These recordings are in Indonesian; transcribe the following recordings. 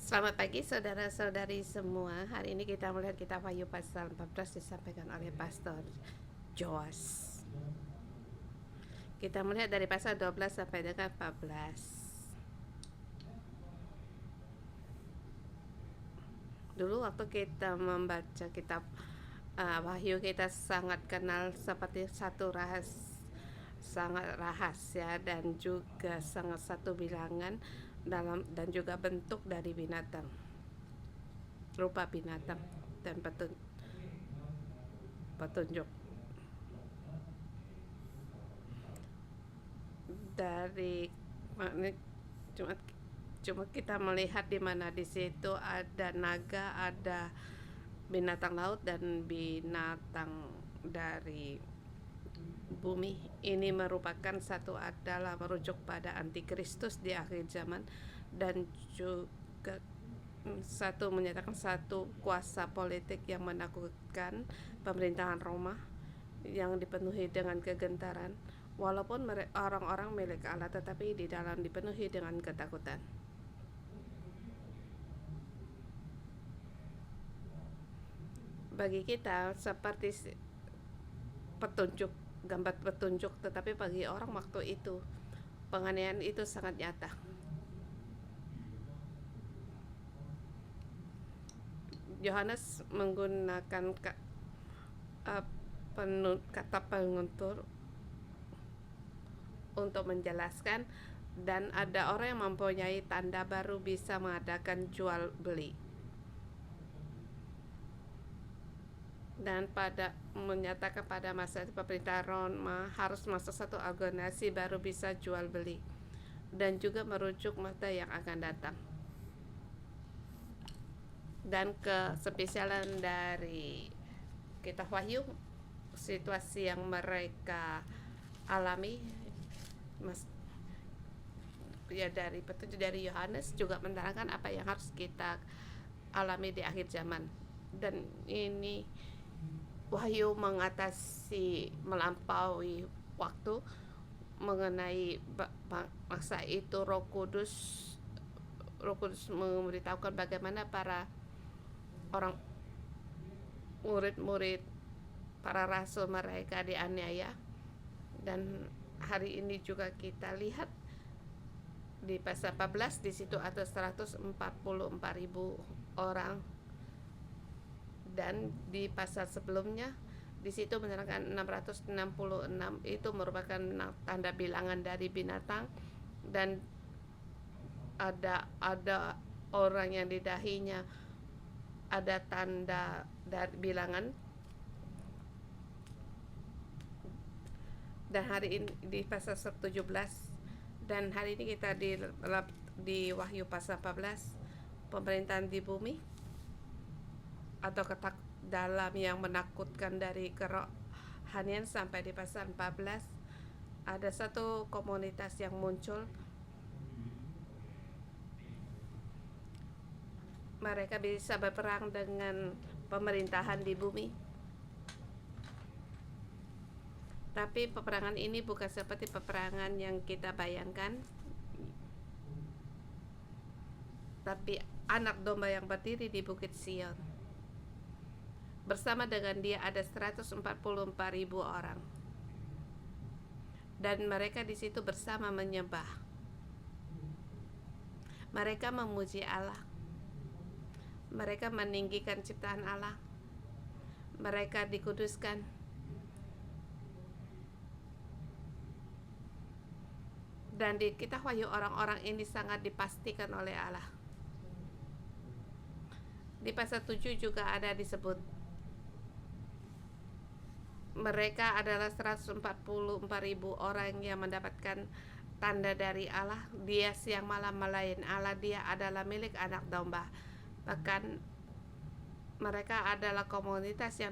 Selamat pagi saudara-saudari semua. Hari ini kita melihat kitab Wahyu pasal 14 disampaikan oleh Pastor Joas. Kita melihat dari pasal 12 sampai dengan 14. Dulu waktu kita membaca kitab Wahyu, kita sangat kenal seperti sangat rahasia dan juga sangat satu bilangan dalam dan juga bentuk dari binatang, rupa binatang dan petunjuk dari cuma cuma kita melihat di mana di situ ada naga, ada binatang laut dan binatang dari bumi. Ini merupakan adalah merujuk pada antikristus di akhir zaman, dan juga satu menyatakan satu kuasa politik yang menakutkan, pemerintahan Roma yang dipenuhi dengan kegentaran, walaupun orang-orang milik Allah tetapi di dalam dipenuhi dengan ketakutan. Bagi kita seperti gambar petunjuk, tetapi bagi orang waktu itu penganiayaan itu sangat nyata. Yohanes menggunakan kata penguntur untuk menjelaskan, dan ada orang yang mempunyai tanda baru bisa mengadakan jual beli, dan menyatakan pada masa pemerintahan Roma harus masuk satu organisasi baru bisa jual beli, dan juga merujuk masa yang akan datang. Dan kespesialan dari kitab Wahyu, situasi yang mereka alami dari petunjuk dari Yohanes juga menerangkan apa yang harus kita alami di akhir zaman. Dan ini Wahyu mengatasi melampaui waktu mengenai masa itu. Roh Kudus memberitahukan bagaimana para orang murid-murid para rasul mereka dianiaya. Dan hari ini juga kita lihat di pasal 14 di situ ada 144.000 orang, dan di pasal sebelumnya di situ menerangkan 666 itu merupakan tanda bilangan dari binatang, dan ada orang yang di dahinya ada tanda dari bilangan. Dan hari ini di pasal 17, dan hari ini kita di Wahyu pasal 14, pemerintahan di bumi atau dalam yang menakutkan dari kerohanian. Sampai di pasal 14 ada satu komunitas yang muncul. Mereka bisa berperang dengan pemerintahan di bumi, tapi peperangan ini bukan seperti peperangan yang kita bayangkan. Tapi anak domba yang berdiri di Bukit Sion, bersama dengan dia ada 144.000 orang, dan mereka di situ bersama menyembah. Mereka memuji Allah, mereka meninggikan ciptaan Allah, mereka dikuduskan. Dan di kitab Wahyu orang-orang ini sangat dipastikan oleh Allah. Di pasal 7 juga ada disebut mereka adalah 144.000 orang yang mendapatkan tanda dari Allah. Dia siang malam melayani Allah, dia adalah milik anak domba. Bahkan mereka adalah komunitas yang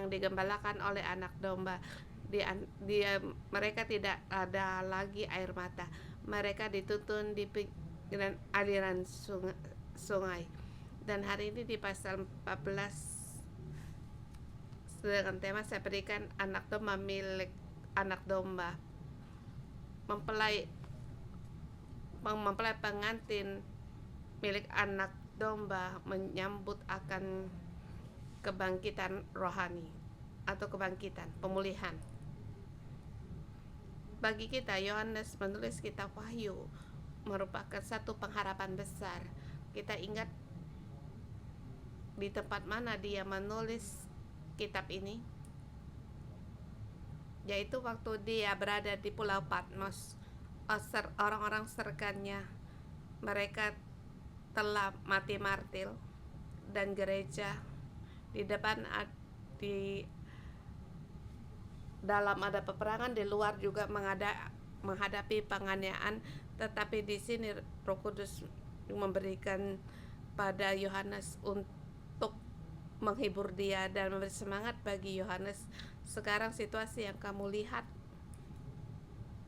digembalakan oleh anak domba. Mereka tidak ada lagi air mata. Mereka dituntun di pinggiran aliran sungai. Dan hari ini di pasal 14 dengan tema saya berikan anak domba milik anak domba. Mempelai pengantin milik anak domba menyambut akan kebangkitan rohani atau kebangkitan, pemulihan. Bagi kita, Yohanes menulis kitab Wahyu merupakan satu pengharapan besar. Kita ingat di tempat mana dia menulis kitab ini, yaitu waktu dia berada di Pulau Patmos. Orang-orang serkannya, mereka telah mati martir, dan gereja di depan di dalam ada peperangan, di luar juga menghadapi penganiayaan. Tetapi di sini Roh Kudus memberikan pada Yohanes untuk menghibur dia dan memberi semangat bagi Yohanes. Sekarang situasi yang kamu lihat,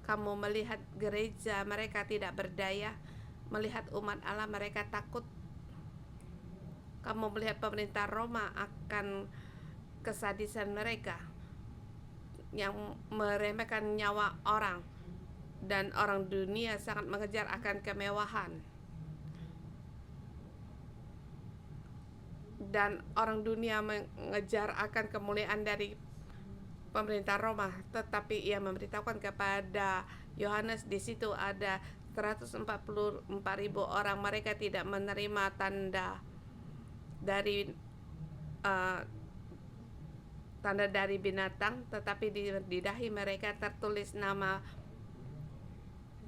kamu melihat gereja mereka tidak berdaya, melihat umat Allah mereka takut. Kamu melihat pemerintah Roma akan kesadisan mereka yang meremehkan nyawa orang, dan orang dunia sangat mengejar akan kemewahan, dan orang dunia mengejar akan kemuliaan dari pemerintah Roma. Tetapi ia memberitahukan kepada Yohanes, di situ ada 144.000 orang, mereka tidak menerima tanda dari tanda dari binatang, tetapi di dahi mereka tertulis nama,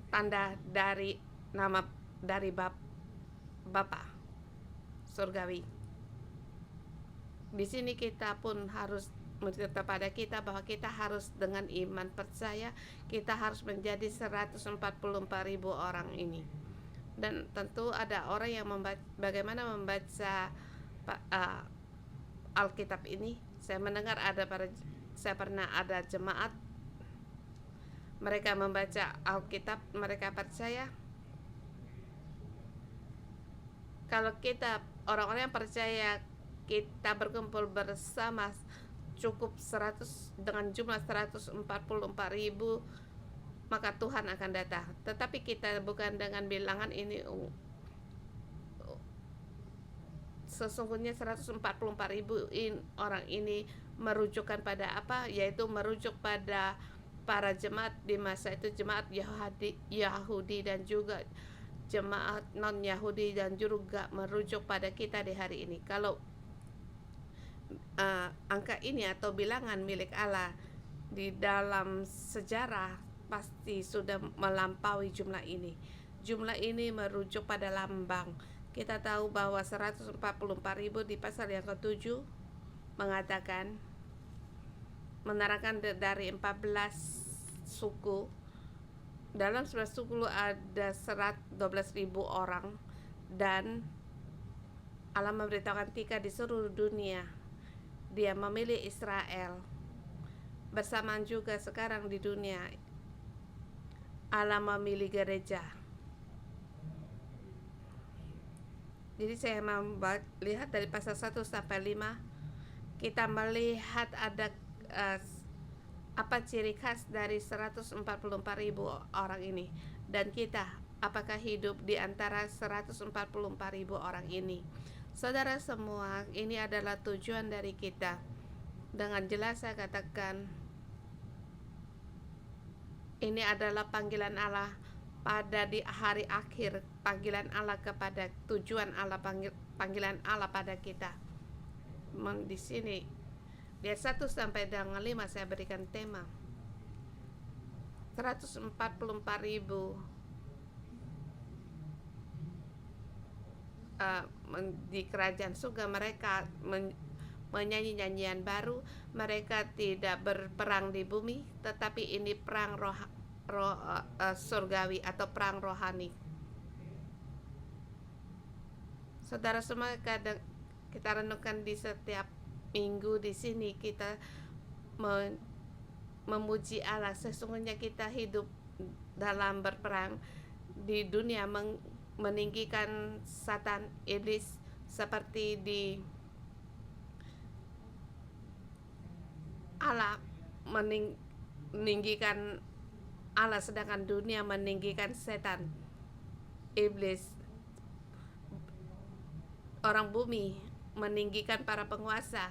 tanda dari nama dari Bapa surgawi. Di sini kita pun harus mencerita pada kita bahwa kita harus dengan iman percaya, kita harus menjadi 144.000 orang ini. Dan tentu ada orang yang bagaimana membaca Alkitab ini. Saya mendengar saya pernah ada jemaat, mereka membaca Alkitab, mereka percaya kalau kita orang-orang yang percaya kita berkumpul bersama cukup 100 dengan jumlah 144.000, maka Tuhan akan datang. Tetapi kita bukan dengan bilangan ini. Sesungguhnya 144.000 orang ini merujukkan pada apa? Yaitu merujuk pada para jemaat di masa itu, jemaat Yahudi dan juga jemaat non-Yahudi, dan juga merujuk pada kita di hari ini. Kalau angka ini atau bilangan milik Allah di dalam sejarah pasti sudah melampaui jumlah ini. Jumlah ini merujuk pada lambang. Kita tahu bahwa 144.000 di pasal yang ke-7 mengatakan, menerangkan dari 14 suku. Dalam 11 suku ada 12.000 orang, dan Allah memberitahukan ketika di seluruh dunia Dia memilih Israel. Bersamaan juga sekarang di dunia Allah memilih gereja. Jadi saya melihat dari pasal 1 sampai 5, kita melihat ada apa ciri khas dari 144.000 orang ini, dan kita apakah hidup di antara 144.000 orang ini. Saudara semua, ini adalah tujuan dari kita. Dengan jelas saya katakan, ini adalah panggilan Allah pada di hari akhir, panggilan Allah kepada tujuan Allah, panggilan Allah pada kita. Di sini di 1 sampai dengan 5 saya berikan tema 144.000 di kerajaan surga. Mereka menyanyi nyanyian baru. Mereka tidak berperang di bumi, tetapi ini perang surgawi atau perang rohani. Saudara semua, kadang kita renungkan di setiap minggu di sini kita memuji Allah. Sesungguhnya kita hidup dalam berperang di dunia, meninggikan Satan, iblis, seperti di Allah meninggikan Allah, sedangkan dunia meninggikan setan, iblis. orang bumi, meninggikan para penguasa,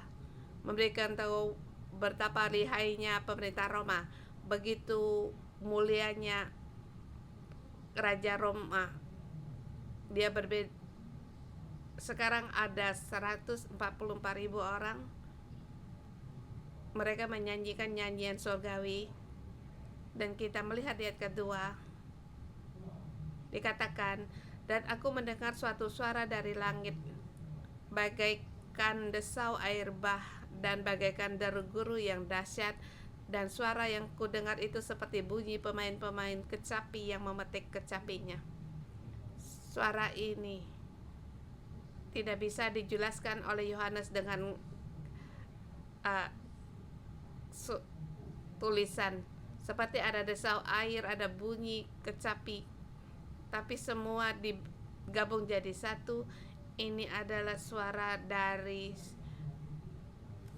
memberikan tahu betapa lihainya pemerintah Roma, begitu mulianya Raja Roma. Dia berbeda. Sekarang ada 144.000 orang. Mereka menyanyikan nyanyian surgawi. Dan kita melihat di ayat kedua, dikatakan, dan aku mendengar suatu suara dari langit, bagaikan desau air bah dan bagaikan deru guru yang dahsyat, dan suara yang kudengar itu seperti bunyi pemain-pemain kecapi yang memetik kecapinya. Suara ini tidak bisa dijelaskan oleh Yohanes dengan tulisan seperti ada desau air, ada bunyi kecapi, tapi semua digabung jadi satu. Ini adalah suara dari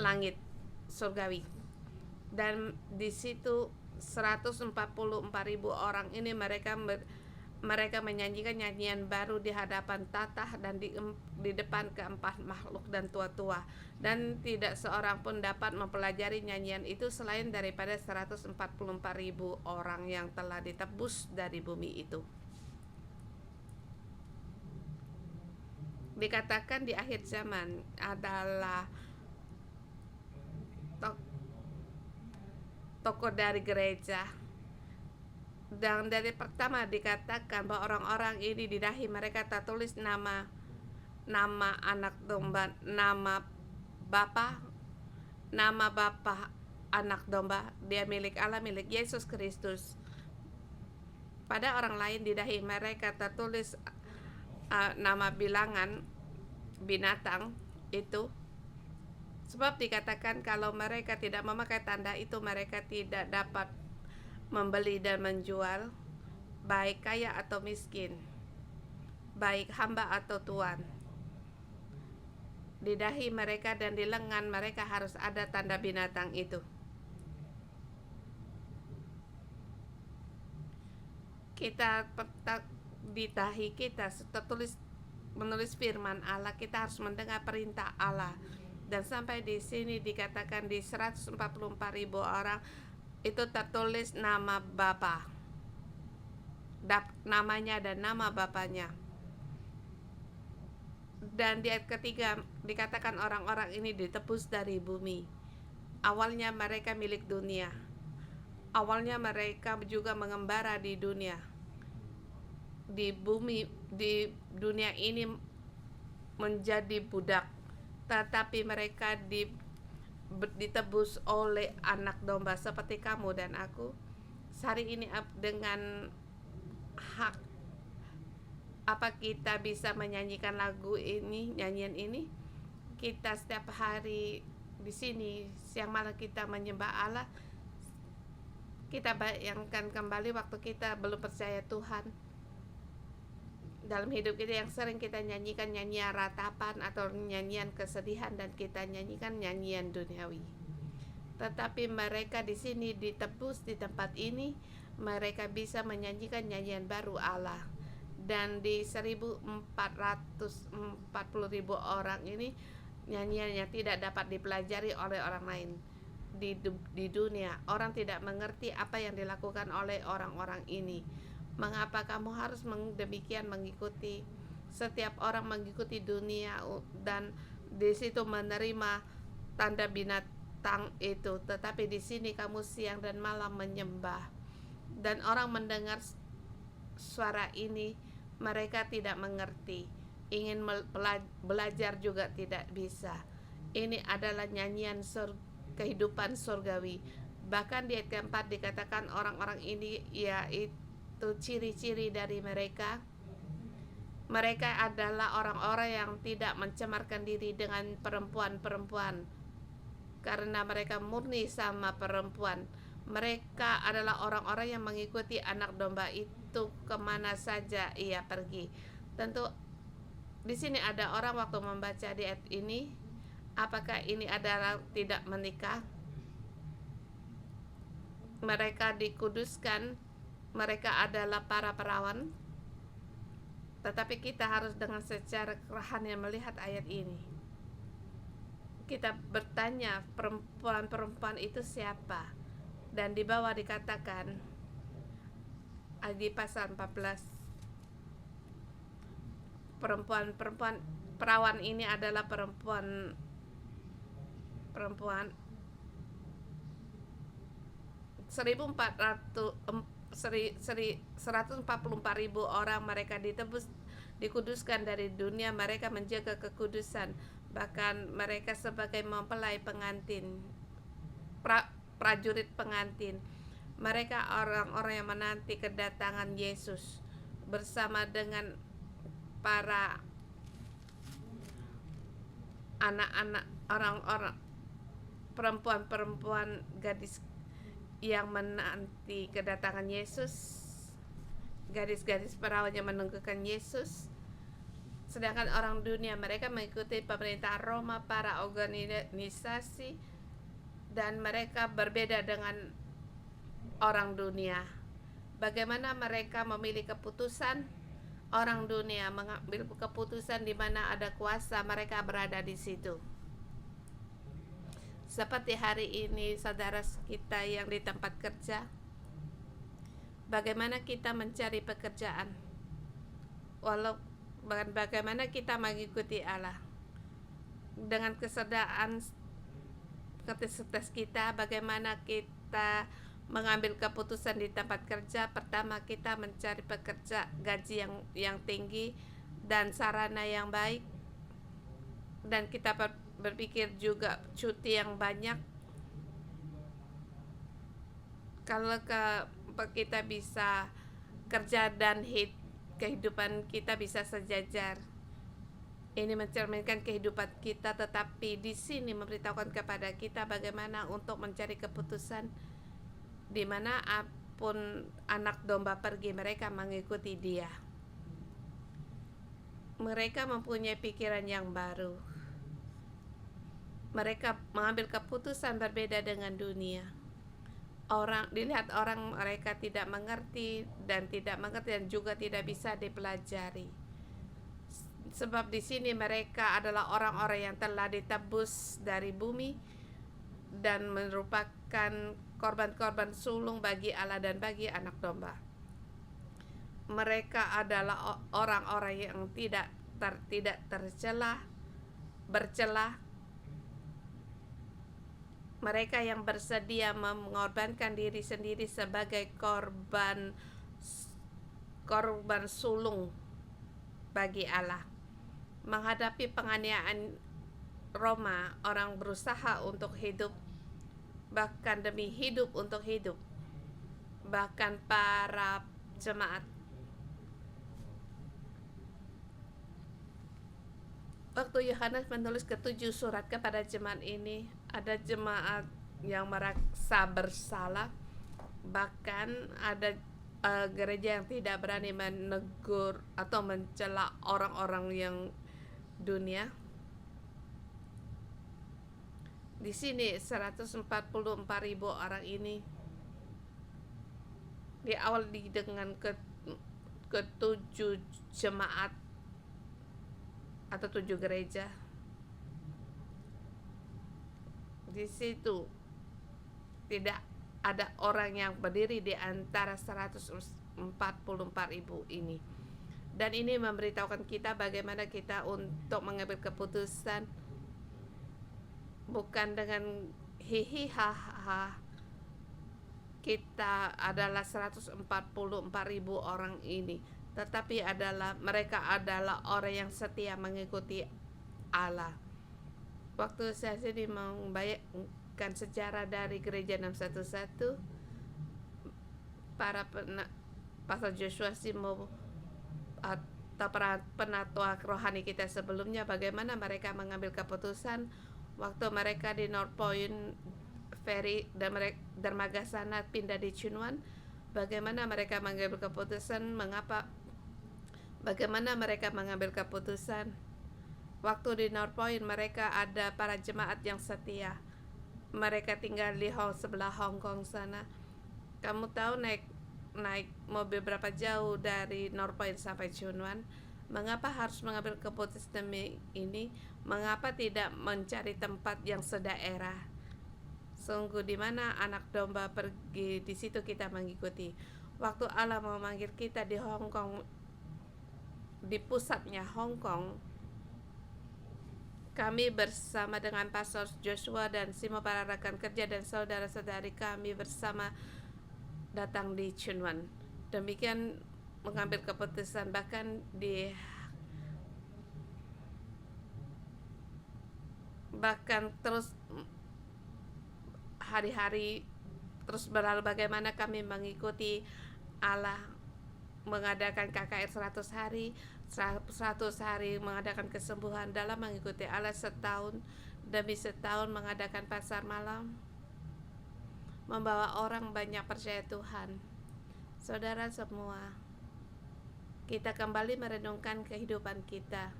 langit surgawi. Dan di situ 144.000 orang ini mereka menyanyikan nyanyian baru di hadapan tatah dan di depan keempat makhluk dan tua-tua, dan tidak seorang pun dapat mempelajari nyanyian itu selain daripada 144.000 orang yang telah ditebus dari bumi itu. Dikatakan di akhir zaman adalah tokoh dari gereja. Dan dari pertama dikatakan bahwa orang-orang ini di dahi mereka tertulis nama anak domba, nama Bapa anak domba, dia milik Allah, milik Yesus Kristus. Pada orang lain di dahi mereka tertulis nama bilangan binatang itu. Sebab dikatakan kalau mereka tidak memakai tanda itu, mereka tidak dapat membeli dan menjual, baik kaya atau miskin, baik hamba atau tuan. Di dahi mereka dan di lengan mereka harus ada tanda binatang itu. Kita di dahi kita tertulis menulis firman Allah, kita harus mendengar perintah Allah. Dan sampai di sini dikatakan di 144.000 orang itu tertulis nama Bapa, namanya dan nama Bapanya. Dan di ayat ketiga dikatakan orang-orang ini ditebus dari bumi. Awalnya mereka milik dunia, awalnya mereka juga mengembara di dunia, di bumi, di dunia ini menjadi budak, tetapi mereka ditebus oleh anak domba seperti kamu dan aku. Hari ini dengan hak apa kita bisa menyanyikan lagu ini, nyanyian ini? Kita setiap hari di sini siang malam kita menyembah Allah. Kita bayangkan kembali waktu kita belum percaya Tuhan. Dalam hidup kita yang sering kita nyanyikan nyanyian ratapan atau nyanyian kesedihan, dan kita nyanyikan nyanyian duniawi. Tetapi mereka di sini ditebus di tempat ini, mereka bisa menyanyikan nyanyian baru Allah. Dan di 1.440.000 orang ini nyanyian yang tidak dapat dipelajari oleh orang lain di dunia. Orang tidak mengerti apa yang dilakukan oleh orang-orang ini. Mengapa kamu harus demikian mengikuti? Setiap orang mengikuti dunia dan di situ menerima tanda binatang itu, tetapi di sini kamu siang dan malam menyembah. Dan orang mendengar suara ini, mereka tidak mengerti, ingin belajar juga tidak bisa. Ini adalah nyanyian kehidupan surgawi. Bahkan di ayat keempat dikatakan orang-orang ini yaitu ciri-ciri dari mereka adalah orang-orang yang tidak mencemarkan diri dengan perempuan-perempuan, karena mereka murni sama perempuan. Mereka adalah orang-orang yang mengikuti anak domba itu kemana saja ia pergi. Tentu di sini ada orang waktu membaca di ayat ini, apakah ini adalah tidak menikah? Mereka dikuduskan, mereka adalah para perawan, Tetapi kita harus dengan secara rohani melihat ayat ini. Kita bertanya perempuan-perempuan itu siapa? Dan di bawah dikatakan di pasal 14, perempuan perawan ini adalah perempuan 144.000 orang. Mereka ditebus, dikuduskan dari dunia. Mereka menjaga kekudusan, bahkan mereka sebagai mempelai pengantin, prajurit pengantin. Mereka orang-orang yang menanti kedatangan Yesus bersama dengan para anak-anak, orang-orang, perempuan-perempuan, gadis yang menanti kedatangan Yesus, gadis-gadis perawan yang menunggukan Yesus. Sedangkan orang dunia, mereka mengikuti pemerintah Roma, para organisasi, dan mereka berbeda dengan orang dunia. Bagaimana mereka memilih keputusan? Orang dunia mengambil keputusan di mana ada kuasa, mereka berada di situ. Seperti hari ini saudara kita yang di tempat kerja, bagaimana kita mencari pekerjaan, bagaimana kita mengikuti Allah dengan kesadaran kapasitas kita, bagaimana kita mengambil keputusan di tempat kerja. Pertama, kita mencari pekerja gaji yang tinggi dan sarana yang baik, dan kita berpikir juga cuti yang banyak. Kalau kita bisa kerja dan kehidupan kita bisa sejajar. Ini mencerminkan kehidupan kita, tetapi di sini memberitahukan kepada kita bagaimana untuk mencari keputusan di mana pun anak domba pergi, mereka mengikuti dia. Mereka mempunyai pikiran yang baru. Mereka mengambil keputusan berbeda dengan dunia. Dilihat orang, mereka tidak mengerti dan juga tidak bisa dipelajari. Sebab di sini mereka adalah orang-orang yang telah ditebus dari bumi dan merupakan korban-korban sulung bagi Allah dan bagi anak domba. Mereka adalah orang-orang yang tidak bercelah. Mereka yang bersedia mengorbankan diri sendiri sebagai korban sulung bagi Allah. Menghadapi penganiayaan Roma, orang berusaha untuk hidup, bahkan demi hidup untuk hidup. Bahkan para jemaat, waktu Yohanes menulis ke-7 surat kepada jemaat ini, ada jemaat yang merasa bersalah, bahkan ada gereja yang tidak berani menegur atau mencela orang-orang yang dunia. Di sini 144.000 orang ini di awal dengan ke-7 jemaat atau 7 gereja. Di situ tidak ada orang yang berdiri di antara 144.000 ini. Dan ini memberitahukan kita bagaimana kita untuk mengambil keputusan bukan dengan hihi haha. Kita adalah 144.000 orang ini, tetapi mereka adalah orang yang setia mengikuti Allah. Waktu saya sedih membayangkan sejarah dari gereja 611, para Pastor Joshua Simo atau penatua rohani kita sebelumnya, bagaimana mereka mengambil keputusan waktu mereka di North Point Ferry dan dermaga sana pindah di Chunwan. Bagaimana mereka mengambil keputusan, bagaimana mereka mengambil keputusan waktu di North Point. Mereka ada para jemaat yang setia. Mereka tinggal di sebelah Hong Kong sana. Kamu tahu naik mobil berapa jauh dari North Point sampai Chunwan? Mengapa harus mengambil keputusan ini? Mengapa tidak mencari tempat yang sedaerah? Sungguh di mana anak domba pergi, di situ kita mengikuti. Waktu Allah memanggil kita di Hong Kong, di pusatnya Hong Kong, kami bersama dengan Pastor Joshua dan semua para rekan kerja dan saudara-saudari kami bersama datang di Chunwan. Demikian mengambil keputusan, bahkan terus hari-hari terus berlalu bagaimana kami mengikuti Allah mengadakan KKR 100 hari, 100 hari mengadakan kesembuhan, dalam mengikuti Allah setahun demi setahun mengadakan pasar malam, membawa orang banyak percaya Tuhan. Saudara semua, kita kembali merenungkan kehidupan kita.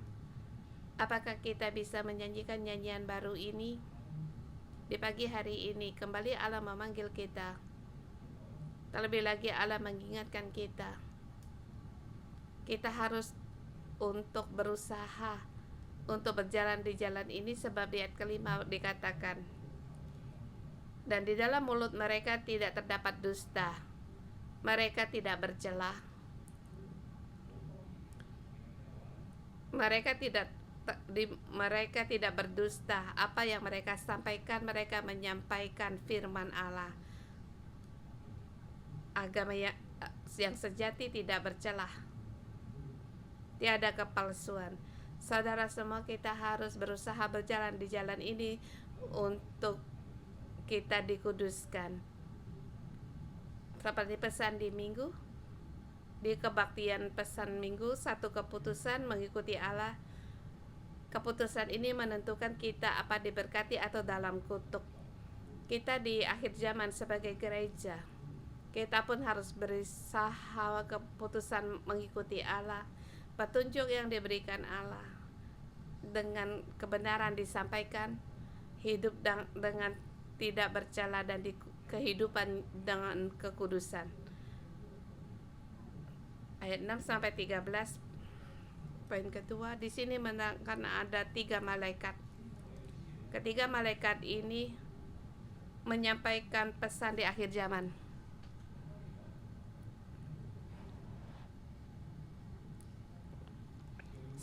Apakah kita bisa menyanyikan nyanyian baru ini? Di pagi hari ini kembali Allah memanggil kita. Terlebih lagi Allah mengingatkan kita. Kita harus untuk berusaha untuk berjalan di jalan ini, sebab di ayat kelima dikatakan, dan di dalam mulut mereka tidak terdapat dusta, mereka tidak bercelah, mereka tidak berdusta. Apa yang mereka sampaikan, mereka menyampaikan firman Allah. Agama yang sejati tidak bercelah, tiada kepalsuan. Saudara semua, kita harus berusaha berjalan di jalan ini untuk kita dikuduskan. Seperti pesan di minggu, di kebaktian pesan minggu, satu keputusan mengikuti Allah. Keputusan ini menentukan kita apa diberkati atau dalam kutuk. Kita di akhir zaman sebagai gereja, kita pun harus berusaha keputusan mengikuti Allah. Petunjuk yang diberikan Allah dengan kebenaran disampaikan, hidup dengan tidak bercela, dan di kehidupan dengan kekudusan. Ayat 6-13, poin kedua di sini menerangkan ada 3 malaikat. Ketiga malaikat ini menyampaikan pesan di akhir zaman.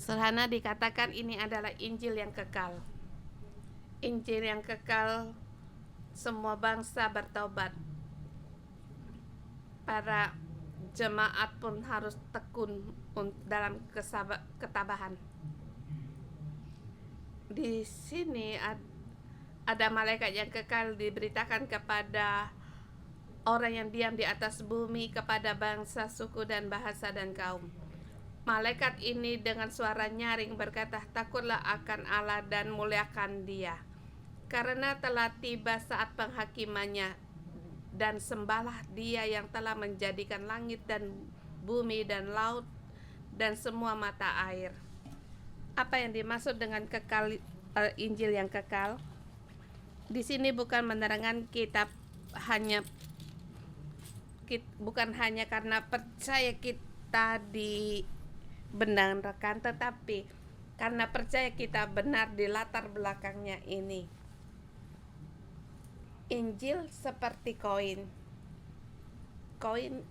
Sederhana dikatakan ini adalah Injil yang kekal. Injil yang kekal, semua bangsa bertobat. Para jemaat pun harus tekun dalam ketabahan. Di sini ada malaikat yang kekal diberitakan kepada orang yang diam di atas bumi, kepada bangsa, suku, dan bahasa dan kaum. Malaikat ini dengan suara nyaring berkata, takutlah akan Allah dan muliakan Dia, karena telah tiba saat penghakimannya, dan sembahlah Dia yang telah menjadikan langit dan bumi dan laut dan semua mata air. Apa yang dimaksud dengan kekal, Injil yang kekal? Di sini bukan menerangkan kita bukan hanya karena percaya kita dibenarkan, tetapi karena percaya kita benar di latar belakangnya ini. Injil seperti koin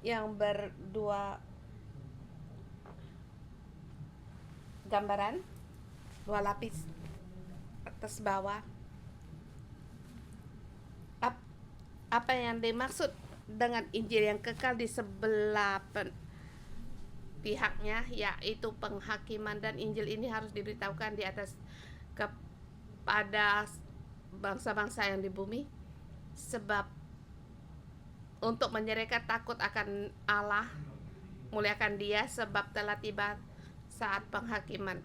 yang berdua gambaran, 2 lapis atas bawah. Apa yang dimaksud dengan Injil yang kekal di sebelah pihaknya, yaitu penghakiman, dan Injil ini harus diberitahukan di atas kepada bangsa-bangsa yang di bumi, sebab untuk menyerahkan takut akan Allah, muliakan Dia, sebab telah tiba saat penghakiman.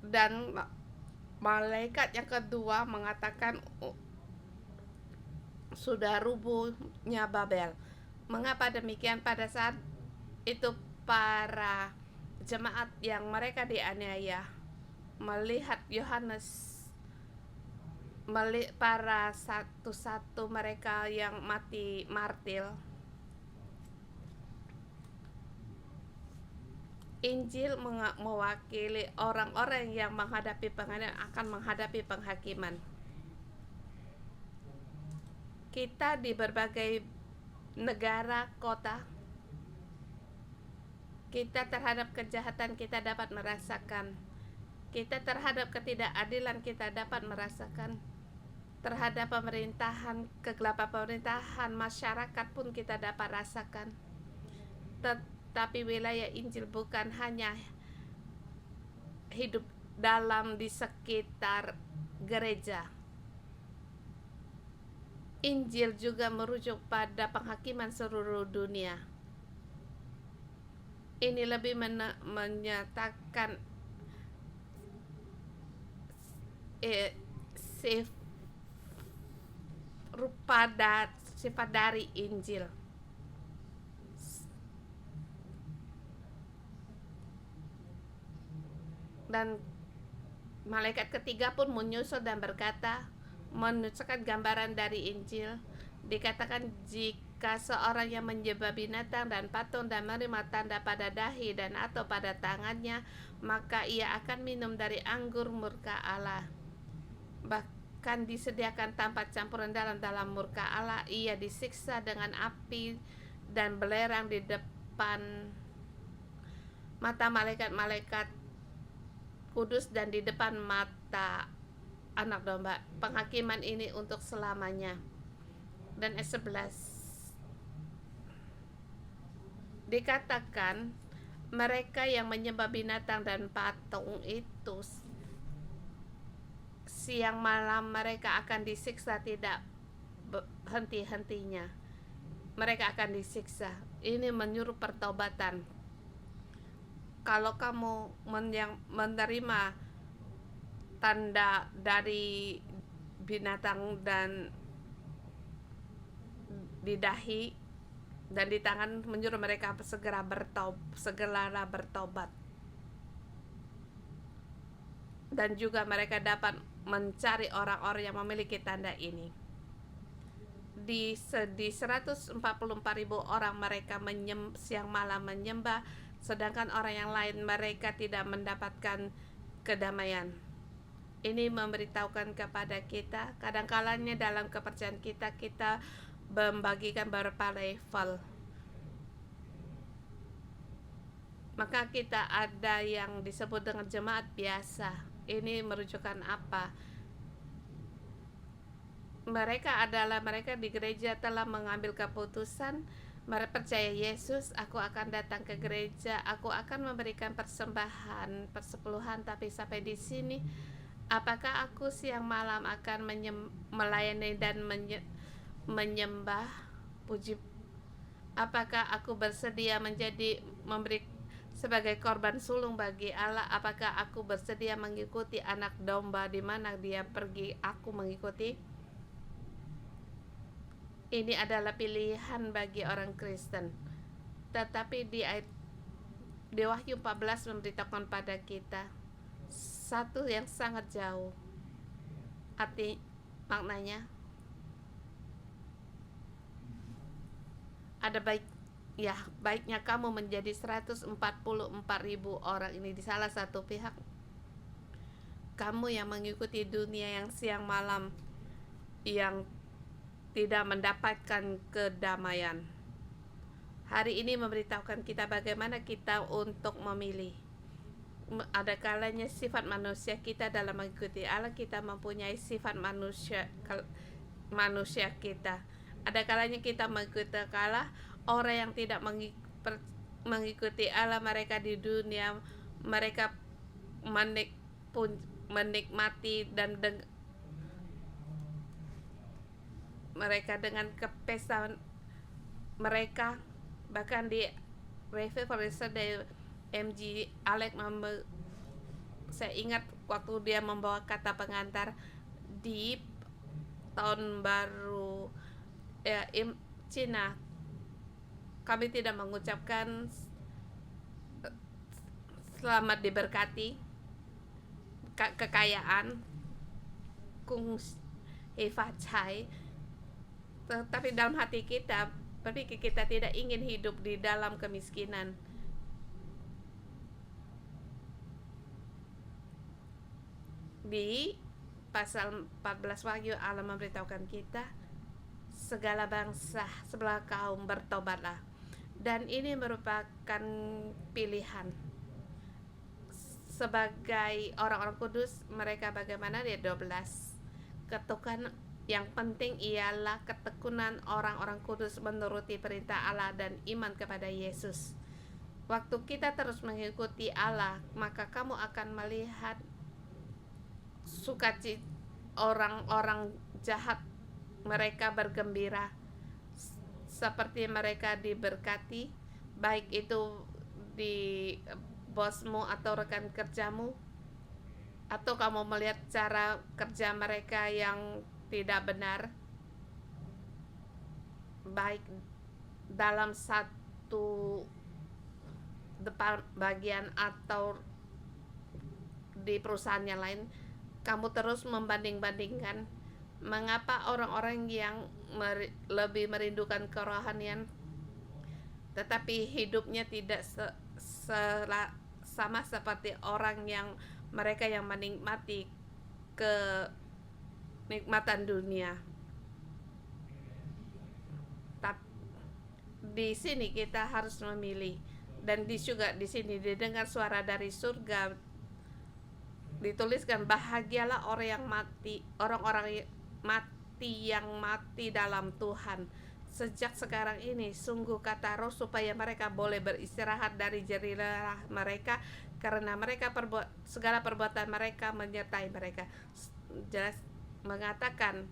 Dan malaikat yang kedua mengatakan sudah rubuhnya Babel. Mengapa demikian? Pada saat itu para jemaat yang mereka dianiaya melihat Yohanes, para satu-satu mereka yang mati martir, Injil mewakili orang-orang yang menghadapi pengadilan, akan menghadapi penghakiman. Kita di berbagai negara, kota, kita terhadap kejahatan kita dapat merasakan. Kita terhadap ketidakadilan kita dapat merasakan. Terhadap pemerintahan, kegelapan pemerintahan, masyarakat pun kita dapat rasakan. Tetapi wilayah Injil bukan hanya hidup di sekitar gereja. Injil juga merujuk pada penghakiman seluruh dunia. Ini lebih menyatakan sifat dari Injil. Dan malaikat ketiga pun menyusul dan berkata, menunjukkan gambaran dari Injil. Dikatakan jika seorang yang menyembah binatang dan patung dan menerima tanda pada dahi dan atau pada tangannya, maka ia akan minum dari anggur murka Allah. Bahkan disediakan tanpa campuran dalam murka Allah. Ia disiksa dengan api dan belerang di depan mata malaikat-malaikat kudus dan di depan mata anak domba. Penghakiman ini untuk selamanya. Dan ayat 11 dikatakan mereka yang menyembah binatang dan patung itu siang malam mereka akan disiksa tidak henti-hentinya. Mereka akan disiksa. Ini menyuruh pertobatan. Kalau kamu menerima tanda dari binatang dan di dahi dan di tangan, menyuruh mereka segera bertobat. Dan juga mereka dapat mencari orang-orang yang memiliki tanda ini. Di 144.000 orang mereka siang malam menyembah, sedangkan orang yang lain mereka tidak mendapatkan kedamaian. Ini memberitahukan kepada kita, kadang-kalanya dalam kepercayaan kita membagikan beberapa level. Maka kita ada yang disebut dengan jemaat biasa. Ini merujukkan apa? Mereka di gereja telah mengambil keputusan, mereka percaya Yesus, aku akan datang ke gereja, aku akan memberikan persembahan, persepuluhan, tapi sampai di sini, apakah aku siang malam akan melayani dan menyembah puji? Apakah aku bersedia memberi sebagai korban sulung bagi Allah? Apakah aku bersedia mengikuti anak domba di mana dia pergi, aku mengikuti? Ini adalah pilihan bagi orang Kristen. Tetapi di Wahyu 14 memberitahukan pada kita satu yang sangat jauh. Maknanya ada baiknya kamu menjadi 144.000 orang ini. Di salah satu pihak, kamu yang mengikuti dunia yang siang malam, yang tidak mendapatkan kedamaian. Hari ini memberitahukan kita bagaimana kita untuk memilih. Ada kalanya sifat manusia kita dalam mengikuti Allah, kita mempunyai sifat manusia kita. Ada kalanya kita mengikuti Allah. Orang yang tidak mengikuti Allah, mereka di dunia, mereka menikmati dan mereka dengan kepestaan mereka. Bahkan di review dari MG Alex, saya ingat waktu dia membawa kata pengantar di tahun baru Cina, kami tidak mengucapkan selamat diberkati, kekayaan, kung hefa cai. Tapi dalam hati kita berpikir kita tidak ingin hidup di dalam kemiskinan. Di pasal 14 Wahyu Allah memberitahukan kita, segala bangsa, sebelah kaum bertobatlah. Dan ini merupakan pilihan sebagai orang-orang kudus. Mereka bagaimana? Dia 12 ketukan. Yang penting ialah ketekunan orang-orang kudus menuruti perintah Allah dan iman kepada Yesus. Waktu kita terus mengikuti Allah, maka kamu akan melihat sukacita orang-orang jahat, mereka bergembira seperti mereka diberkati, baik itu di bosmu atau rekan kerjamu, atau kamu melihat cara kerja mereka yang tidak benar, baik dalam satu depan bagian atau di perusahaan yang lain, kamu terus membanding-bandingkan. Mengapa orang-orang yang lebih merindukan kerohanian tetapi hidupnya tidak sama seperti orang yang mereka yang menikmati kenikmatan dunia. Di sini kita harus memilih. Dan juga di sini didengar suara dari surga, dituliskan, bahagialah orang-orang mati yang mati dalam Tuhan sejak sekarang ini. Sungguh kata Roh, supaya mereka boleh beristirahat dari jerih mereka, karena mereka segala perbuatan mereka menyertai mereka. Jelas mengatakan,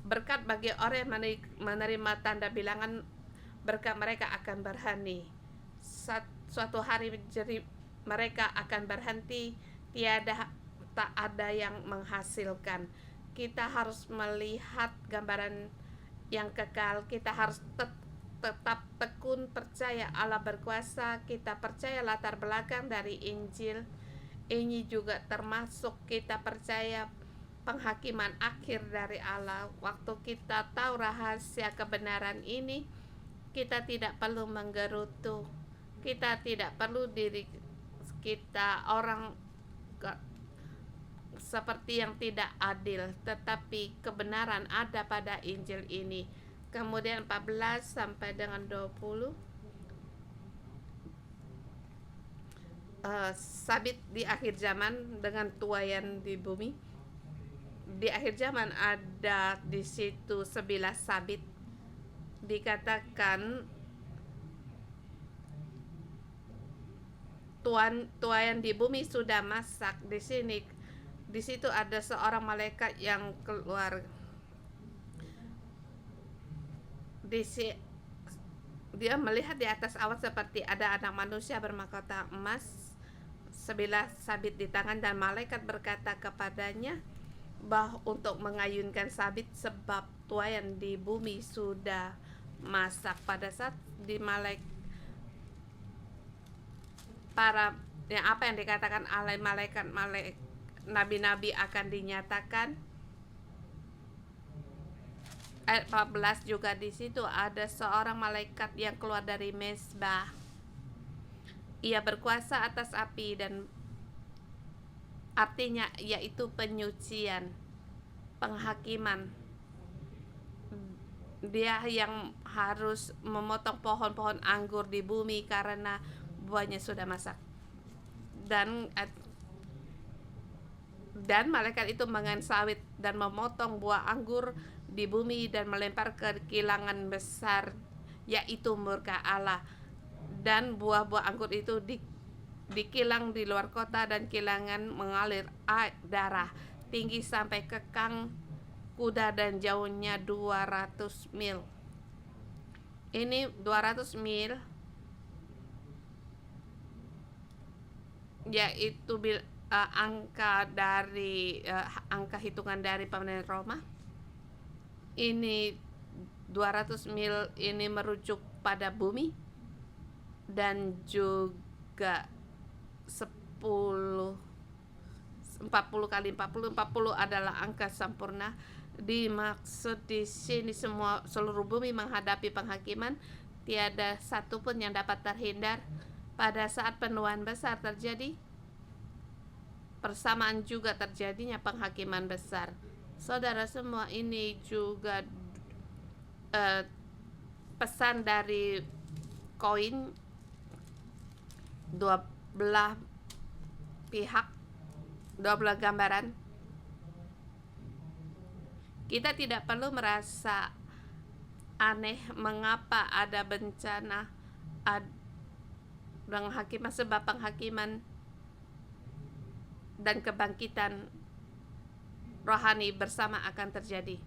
berkat bagi orang yang menerima tanda bilangan, berkat mereka akan berhenti. Suatu hari mereka akan berhenti, tak ada yang menghasilkan. Kita harus melihat gambaran yang kekal. Kita harus tetap tekun percaya Allah berkuasa. Kita percaya latar belakang dari Injil. Ini juga termasuk kita percaya penghakiman akhir dari Allah. Waktu kita tahu rahasia kebenaran ini, kita tidak perlu menggerutu. Kita tidak perlu diri kita orang seperti yang tidak adil, tetapi kebenaran ada pada Injil ini. Kemudian 14 sampai dengan 20, sabit di akhir zaman dengan tuaian di bumi. Di akhir zaman ada di situ 11 sabit. Dikatakan tuaian di bumi sudah masak. Di situ ada seorang malaikat yang keluar. Dia melihat di atas awan seperti ada anak manusia bermahkota emas, 11 sabit di tangan, dan malaikat berkata kepadanya untuk mengayunkan sabit, sebab tuaian di bumi sudah masak. Pada saat di apa yang dikatakan oleh malaikat nabi-nabi akan dinyatakan. Ayat 14 juga di situ ada seorang malaikat yang keluar dari mezbah. Ia berkuasa atas api, dan artinya yaitu penyucian, penghakiman. Dia yang harus memotong pohon-pohon anggur di bumi karena buahnya sudah masak. Dan malaikat itu mengambil sawit dan memotong buah anggur di bumi dan melempar ke kilangan besar, yaitu murka Allah. Dan buah-buah anggur itu dikilang di luar kota, dan kilangan mengalir darah tinggi sampai ke kang kuda, dan jauhnya 200 mil. Ini 200 mil yaitu angka hitungan dari pemerintah Roma. Ini 200 mil ini merujuk pada bumi, dan juga 40 kali 40 adalah angka sempurna. Dimaksud di sini seluruh bumi menghadapi penghakiman. Tiada satu pun yang dapat terhindar pada saat penuaian besar terjadi. persamaan juga terjadinya penghakiman besar. Saudara semua, ini juga pesan dari koin dua belah pihak, dua belah gambaran. Kita tidak perlu merasa aneh mengapa ada bencana, penghakiman, sebab penghakiman dan kebangkitan rohani bersama akan terjadi.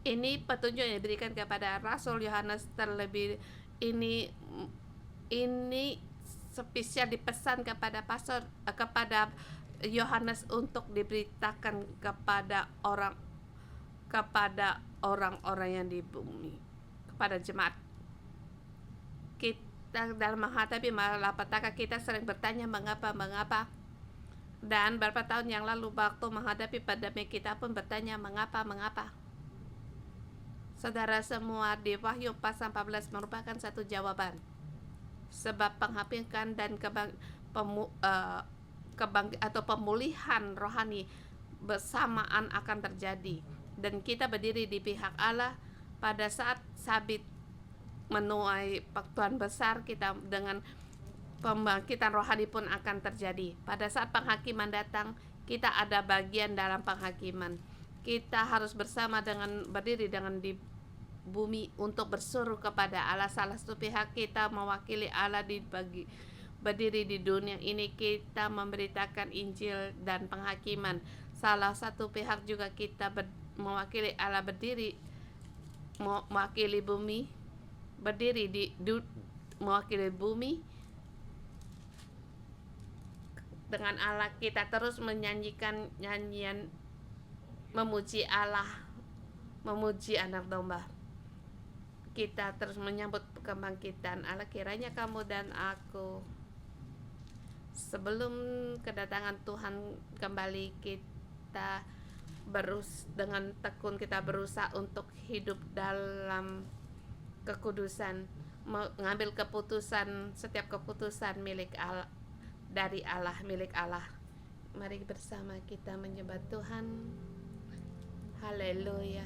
Ini petunjuk yang diberikan kepada Rasul Yohanes, terlebih ini spesial dipesan kepada kepada Yohanes untuk diberitakan kepada orang-orang yang di bumi, kepada jemaat. Kita dalam menghadapi malapetaka, kita sering bertanya mengapa. Dan beberapa tahun yang lalu waktu menghadapi pandemi, kita pun bertanya mengapa. Saudara semua, di Wahyu pasal 14 merupakan satu jawaban. Sebab penghakiman dan pemulihan rohani bersamaan akan terjadi. Dan kita berdiri di pihak Allah pada saat sabit menuai Tuhan besar kita, dengan pembangkitan rohani pun akan terjadi. Pada saat penghakiman datang, kita ada bagian dalam penghakiman. Kita harus bersama dengan berdiri dengan di bumi untuk berseru kepada Allah. Salah satu pihak kita mewakili Allah berdiri di dunia ini, kita memberitakan Injil dan penghakiman. Salah satu pihak juga kita mewakili Allah, mewakili bumi, berdiri mewakili bumi. Dengan Allah kita terus menyanyikan nyanyian memuji Allah, memuji Anak Domba. Kita terus menyambut kebangkitan Allah. Kiranya kamu dan aku, sebelum kedatangan Tuhan kembali, kita dengan tekun kita berusaha untuk hidup dalam kekudusan, mengambil keputusan, setiap keputusan milik Allah, dari Allah, milik Allah. Mari bersama kita menyembah Tuhan. Haleluya.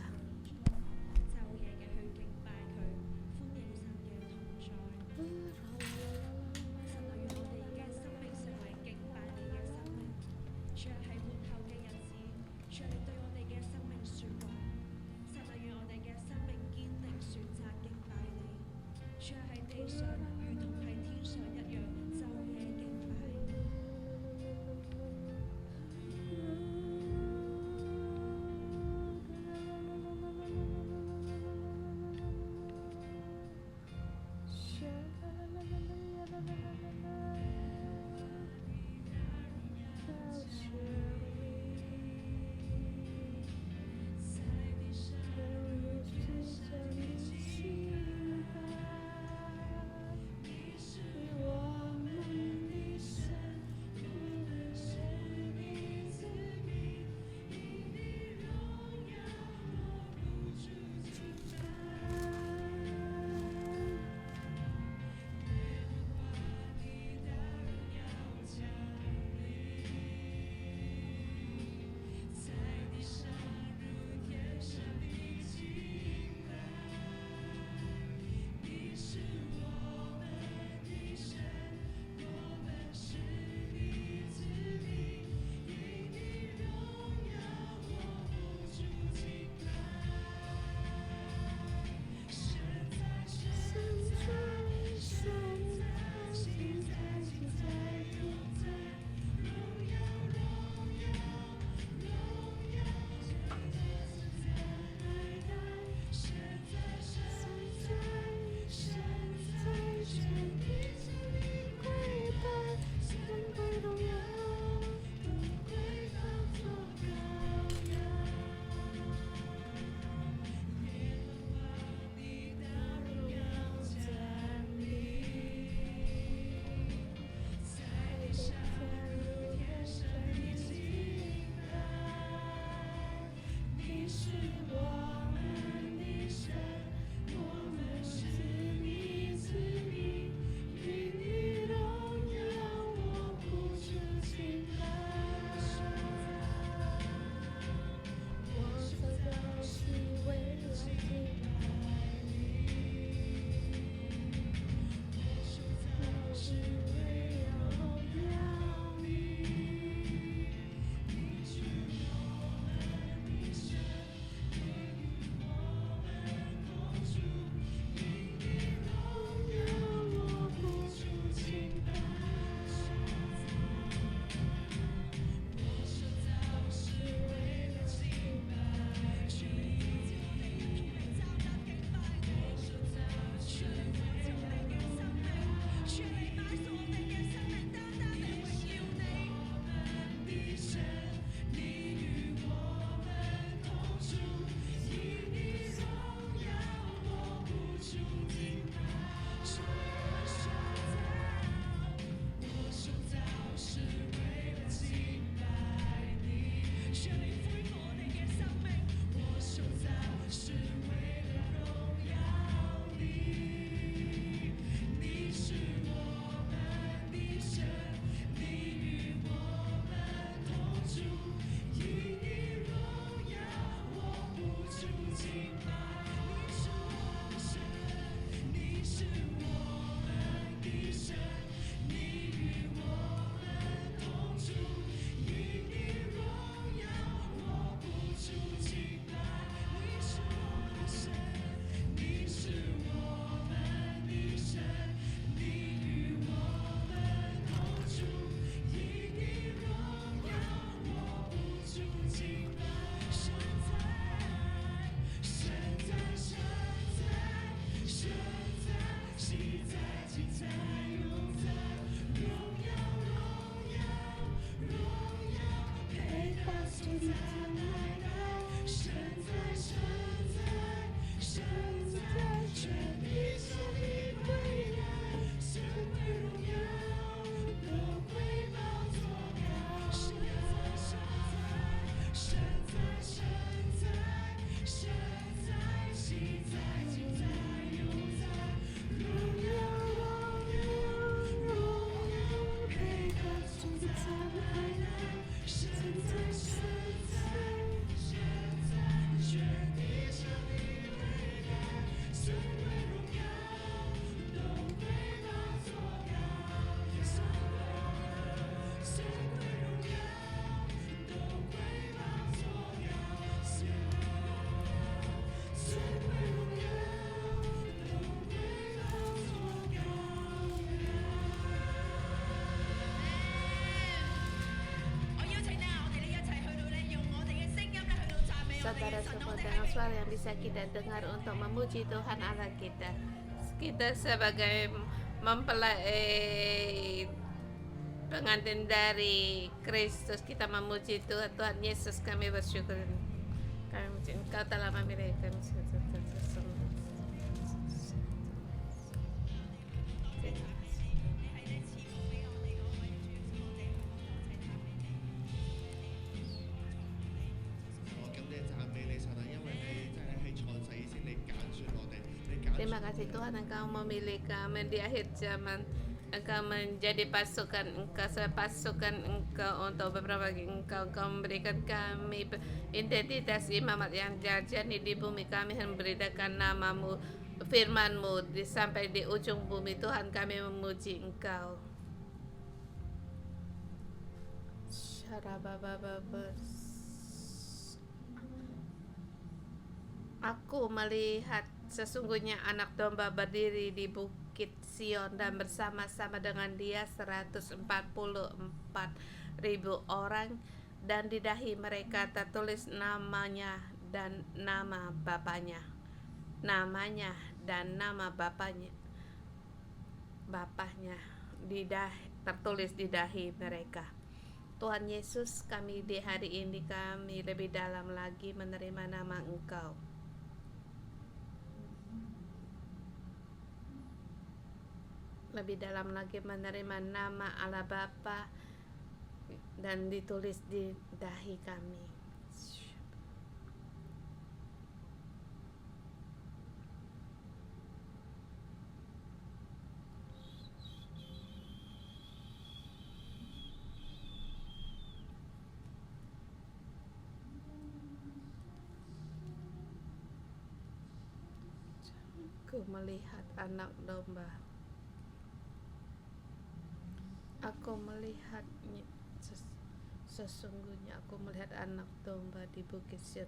antara semua dengan suara yang bisa kita dengar untuk memuji Tuhan Allah kita. Kita sebagai mempelai pengantin dari Kristus, kita memuji Tuhan. Tuhan Yesus, kami bersyukur. Kami memuji Engkau telah memilih kami. Terima kasih Tuhan, Engkau memilih kami di akhir zaman. Engkau menjadi pasukan Engkau, pasukan Engkau untuk beberapa Engkau memberikan kami identitas imamat yang jajani di bumi. Kami memberitakan namamu, firmanmu sampai di ujung bumi. Tuhan, kami memuji Engkau. Aku melihat sesungguhnya anak domba berdiri di bukit Sion dan bersama-sama dengan dia 144.000 orang, dan di dahi mereka tertulis namanya dan nama bapaknya, namanya dan nama bapaknya tertulis di dahi mereka. Tuhan Yesus, kami di hari ini kami lebih dalam lagi menerima nama Engkau. Lebih dalam lagi menerima nama Allah Bapa dan ditulis di dahi kami. Aku melihat anak domba. Aku melihatnya, sesungguhnya aku melihat anak domba di bukit Sion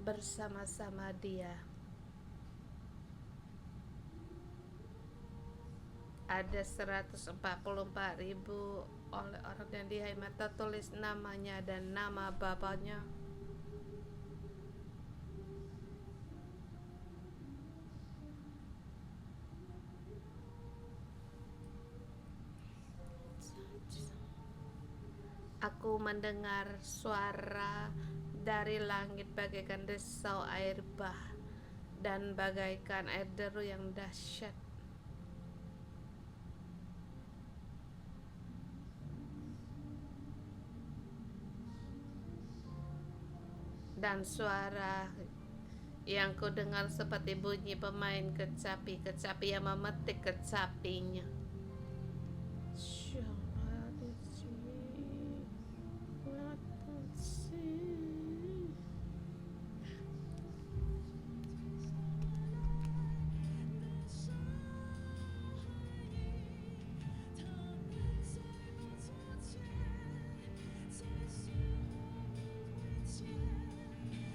bersama-sama dia. Ada 144.000 oleh orang yang dihaimat, tertulis namanya dan nama bapaknya. Aku mendengar suara dari langit bagaikan desau air bah dan bagaikan air deru yang dahsyat. Dan suara yang ku dengar seperti bunyi pemain kecapi yang memetik kecapinya.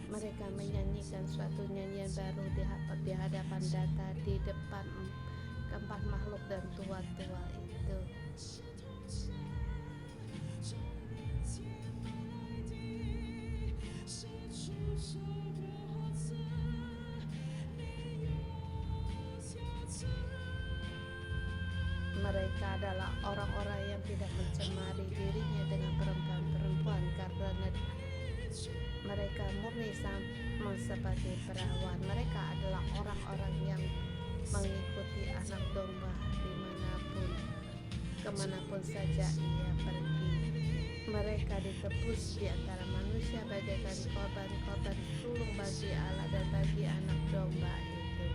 Mereka menyanyikan suatu nyanyian baru di hadapan data di depan keempat makhluk dan tua-tua itu. Mereka adalah orang-orang yang tidak mencemari dirinya dengan perempuan karena mereka murni sama seperti perawan. Mereka adalah orang-orang yang mengikuti anak domba kemanapun saja ia pergi. Mereka ditebus di antara manusia bagaikan korban sulung bagi Allah dan bagi anak domba itu.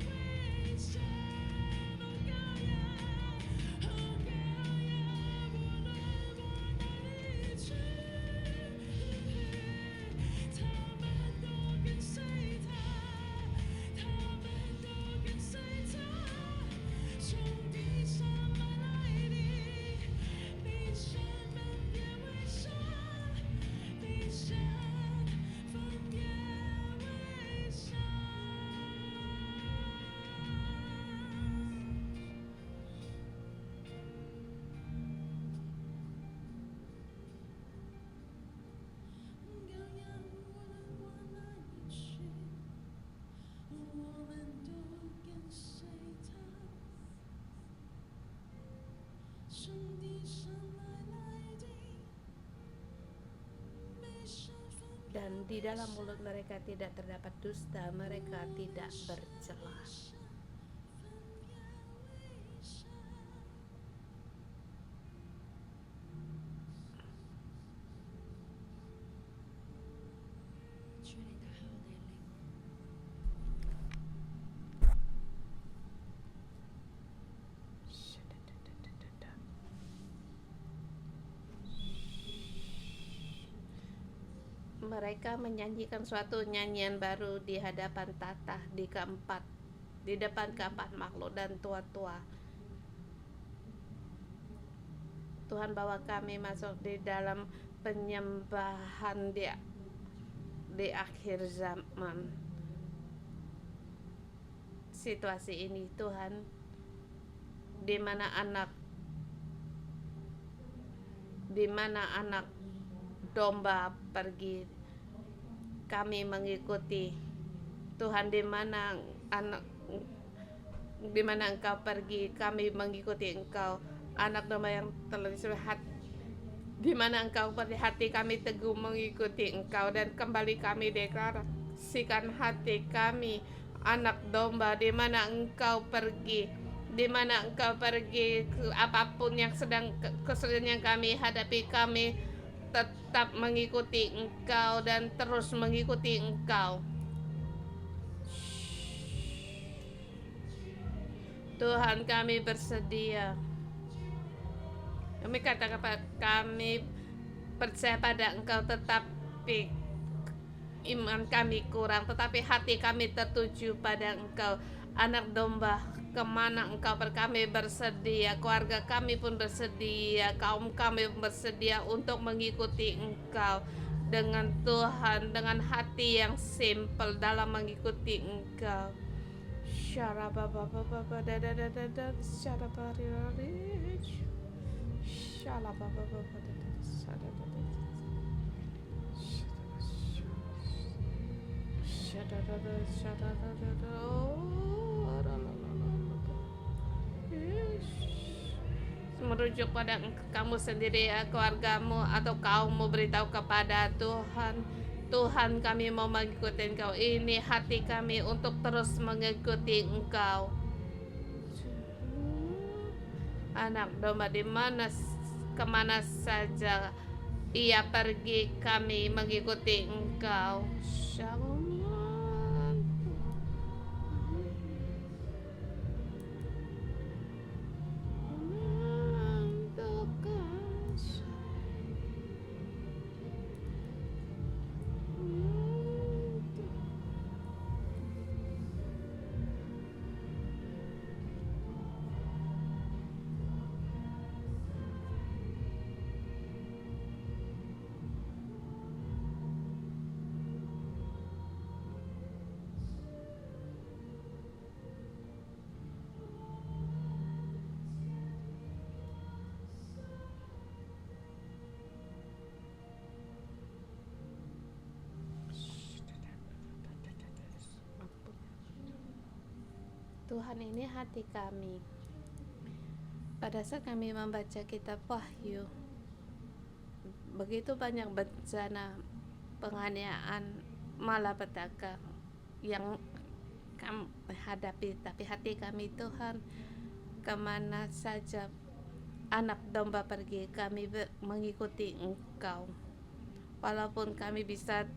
Dan di dalam mulut mereka tidak terdapat dusta, mereka tidak bercela. Mereka menyanyikan suatu nyanyian baru di hadapan tahta di depan keempat makhluk dan tua-tua. Tuhan bawa kami masuk di dalam penyembahan di akhir zaman. Situasi ini Tuhan, di mana anak domba pergi, kami mengikuti. Tuhan, di mana Engkau pergi, kami mengikuti Engkau. Anak domba yang telah disembelih, di mana Engkau pergi, hati kami teguh mengikuti Engkau. Dan kembali kami deklarasikan hati kami anak domba. Di mana Engkau pergi, di mana Engkau pergi, apapun yang sedang kesulitan yang kami hadapi, kami tetap mengikuti Engkau dan terus mengikuti Engkau. Tuhan, kami bersedia. Kami katakan kami percaya pada Engkau, tetapi iman kami kurang, tetapi hati kami tertuju pada Engkau. Anak domba, kemana Engkau kami bersedia, keluarga kami pun bersedia, kaum kami bersedia untuk mengikuti Engkau dengan Tuhan, dengan hati yang simpel dalam mengikuti Engkau. Merujuk pada kamu sendiri, ya, keluargamu atau kaummu, beritahu kepada Tuhan. Tuhan, kami mau mengikuti Engkau. Ini hati kami untuk terus mengikuti Engkau. Anak domba, kemana saja ia pergi, kami mengikuti Engkau. Shalom. Tuhan, ini hati kami. Pada saat kami membaca kitab Wahyu, begitu banyak bencana, penganiayaan, malapetaka yang kami hadapi, tapi hati kami, Tuhan, kemana saja anak domba pergi, kami mengikuti Engkau. Walaupun kami bisa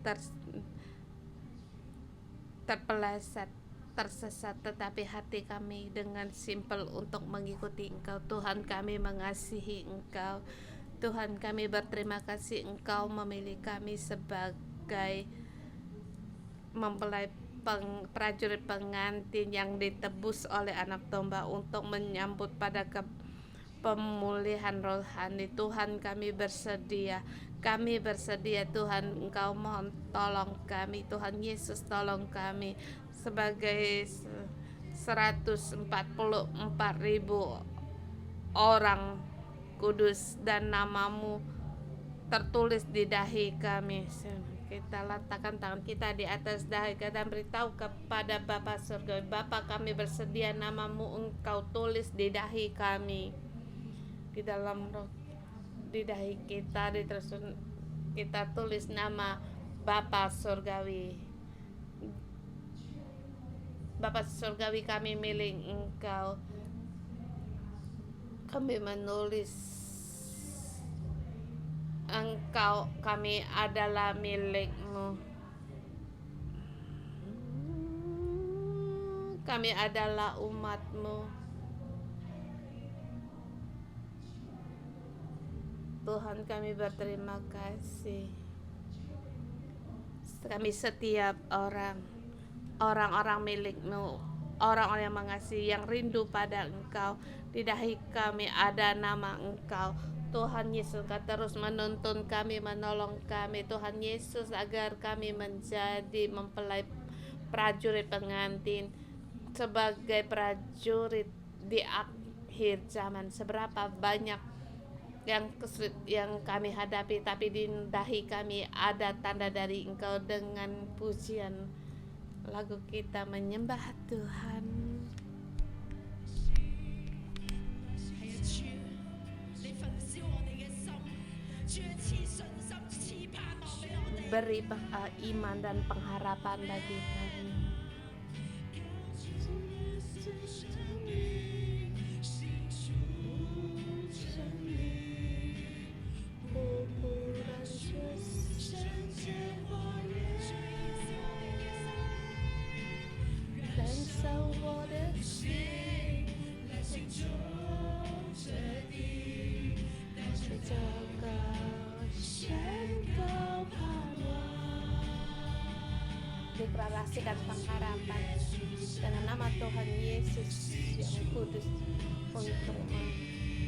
terpeleset, tersesat, tetapi hati kami dengan simpel untuk mengikuti Engkau. Tuhan, kami mengasihi Engkau. Tuhan, kami berterima kasih Engkau memilih kami sebagai mempelai prajurit pengantin yang ditebus oleh anak domba untuk menyambut pada pemulihan rohani. Tuhan, kami bersedia. Kami bersedia, Tuhan. Engkau mohon tolong kami. Tuhan Yesus, tolong kami sebagai 144.000 orang kudus dan namamu tertulis di dahi kami. Kita letakkan tangan kita di atas dahi kita, beritahu kepada Bapa Surga, Bapa, kami bersedia namamu Engkau tulis di dahi kami. di dalam roh, di dahi kita, kita tulis nama Bapa Surgawi. Bapa Surgawi, kami milik Engkau. Kami menulis Engkau, kami adalah milik-Mu. Kami adalah umat-Mu. Tuhan, kami berterima kasih. Kami setiap orang-orang milik-Mu, orang-orang yang mengasihi, yang rindu pada Engkau. Di dahi kami ada nama Engkau. Tuhan Yesus, Engkau terus menuntun kami, menolong kami. Tuhan Yesus, agar kami menjadi mempelai prajurit pengantin, sebagai prajurit di akhir zaman. Seberapa banyak yang kami hadapi, tapi di dahi kami ada tanda dari Engkau. Dengan pujian lagu kita menyembah Tuhan. Beri iman dan pengharapan bagi kami. Deklarasikan pengharapan dengan nama Tuhan Yesus yang kudus untuk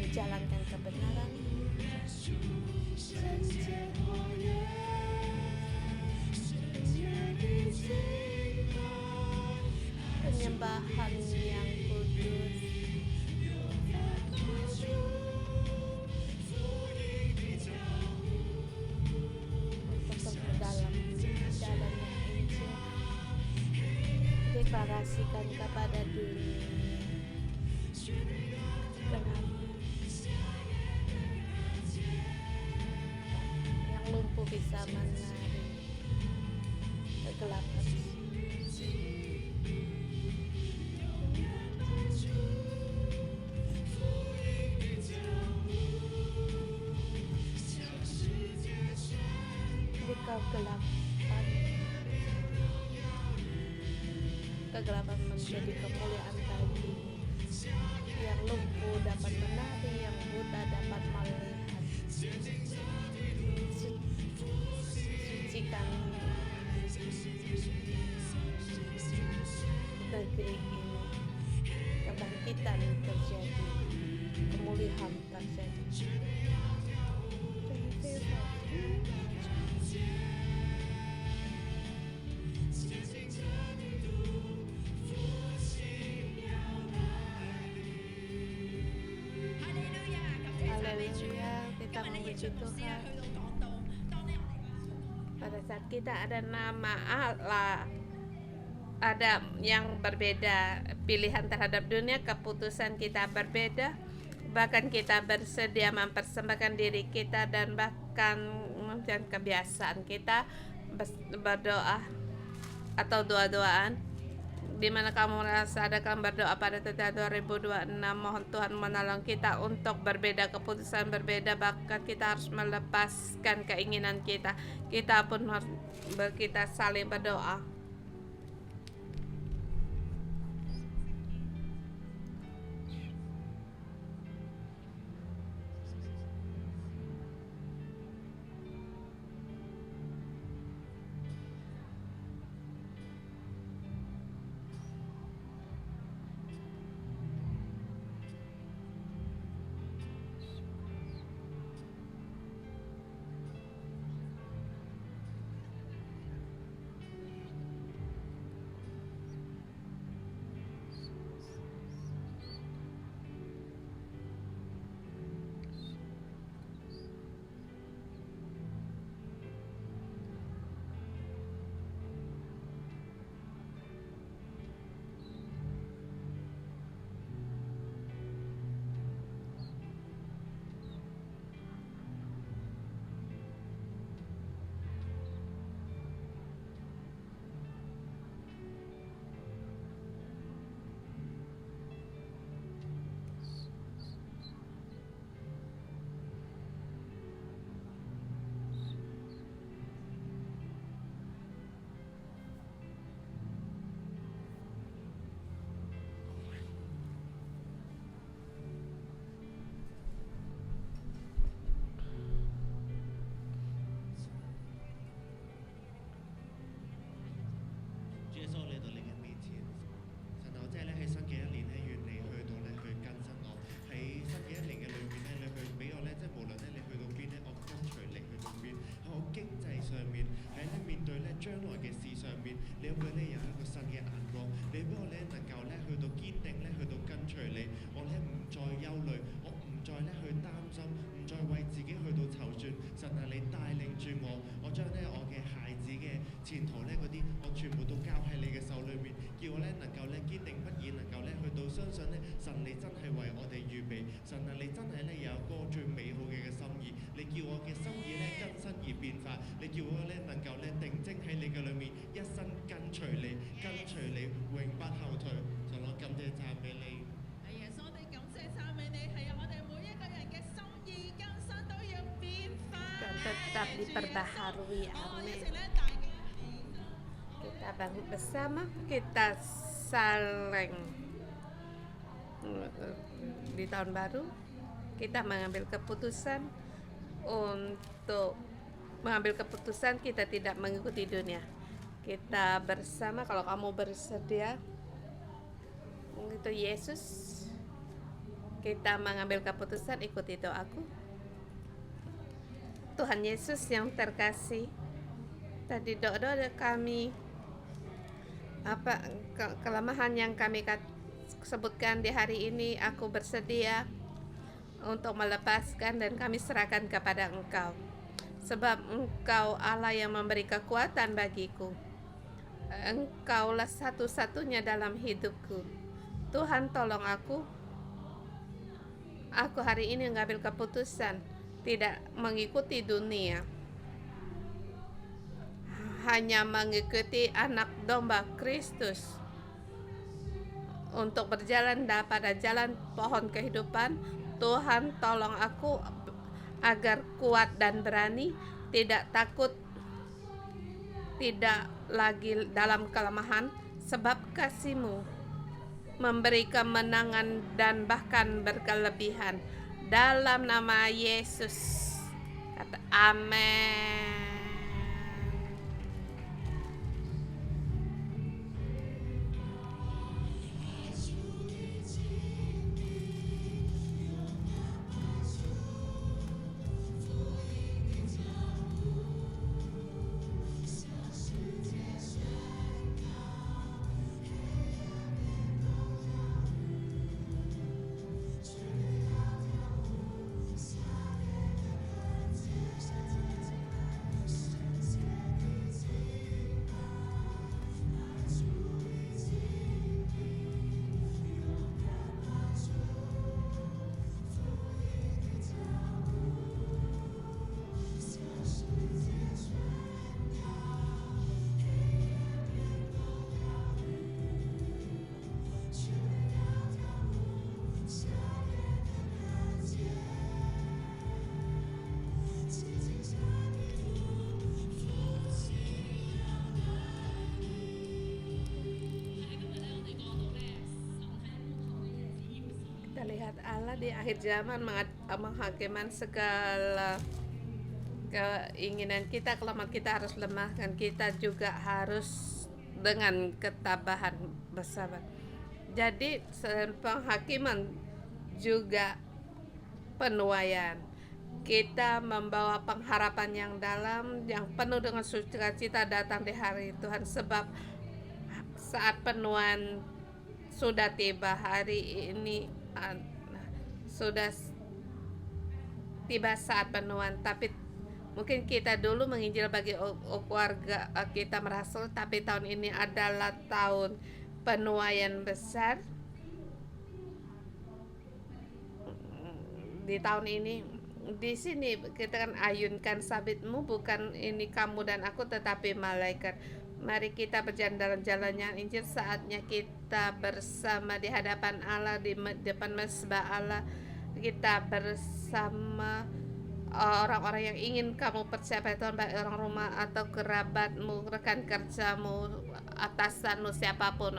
menjalankan kebenaran. Penyembahan yang kudus. Untuk dalam Injil, deklarasikan kepada dunia. Yang lumpuh bisa menari kegelapan. Kegelapan menjadi kemuliaan bagi yang lumpuh dapat menari, yang buta dapat melihat. Sucikan negeri ini, kebangkitan terjadi, kemuliaan terjadi. Kita memuji Tuhan. Pada saat kita ada nama Allah, ada yang berbeda, pilihan terhadap dunia, keputusan kita berbeda, bahkan kita bersedia mempersembahkan diri kita dan bahkan kebiasaan kita berdoa atau doa-doaan. Di mana kamu merasa ada kamu berdoa pada tahun 2026, mohon Tuhan menolong kita untuk berbeda, keputusan berbeda, bahkan kita harus melepaskan keinginan kita pun harus kita saling berdoa. 將來嘅事上面，你會咧有一個新嘅眼光，你俾我咧能夠咧去到堅定咧去到跟隨你，我咧唔再憂慮，我唔再咧去擔心，唔再為自己去到籌算。神啊，你帶領住我將咧我嘅孩子嘅前途咧嗰啲，我全部都交喺你嘅手裏面，叫我咧能夠咧堅定不移，能夠咧去到相信咧神你真係為我哋預備，神啊你真係咧有一個最美好嘅心意，你叫我嘅心意咧更新而變化，你叫我咧能夠咧定睛喺你嘅裏面，一生跟隨你，永不後退。神，我感謝讚美你。係耶穌，我哋感謝讚美你，係啊，我哋每一個人嘅心意更新都要變化， Dan tetap diperbaharui. 我一 Amin. 齊咧大家 Kita bangun bersama, kita saling di tahun baru kita mengambil keputusan untuk mengambil keputusan kita tidak mengikuti dunia. Kita bersama, kalau kamu bersedia itu Yesus, kita mengambil keputusan ikuti doaku. Tuhan Yesus yang terkasih, tadi doa-doa kami, apa kelemahan yang kami sebutkan di hari ini, aku bersedia untuk melepaskan dan kami serahkan kepada Engkau, sebab Engkau Allah yang memberi kekuatan bagiku. Engkaulah satu-satunya dalam hidupku. Tuhan, tolong aku hari ini mengambil keputusan tidak mengikuti dunia, hanya mengikuti anak domba Kristus untuk berjalan pada jalan pohon kehidupan. Tuhan, tolong aku agar kuat dan berani, tidak takut, tidak lagi dalam kelemahan, sebab kasih-Mu memberi kemenangan dan bahkan berkelebihan. Dalam nama Yesus, kata amin. Kita lihat Allah di akhir zaman menghakimkan segala keinginan kita, kelemahan kita harus lemah, dan kita juga harus dengan ketabahan bersabar. Jadi penghakiman juga penuaian. Kita membawa pengharapan yang dalam, yang penuh dengan sukacita datang di hari Tuhan, sebab saat penuaian sudah tiba. Hari ini sudah tiba saat penuaian, tapi mungkin kita dulu menginjil bagi keluarga kita merasa, tapi tahun ini adalah tahun penuaian besar. Di tahun ini, di sini kita kan ayunkan sabitmu, bukan ini kamu dan aku, tetapi malaikat. Mari kita berjalan dalam jalannya Injil. Saatnya kita bersama di hadapan Allah, di depan mesbah Allah. Kita bersama orang-orang yang ingin kamu percaya Tuhan, baik orang rumah atau kerabatmu, rekan kerjamu, atasanmu, siapapun,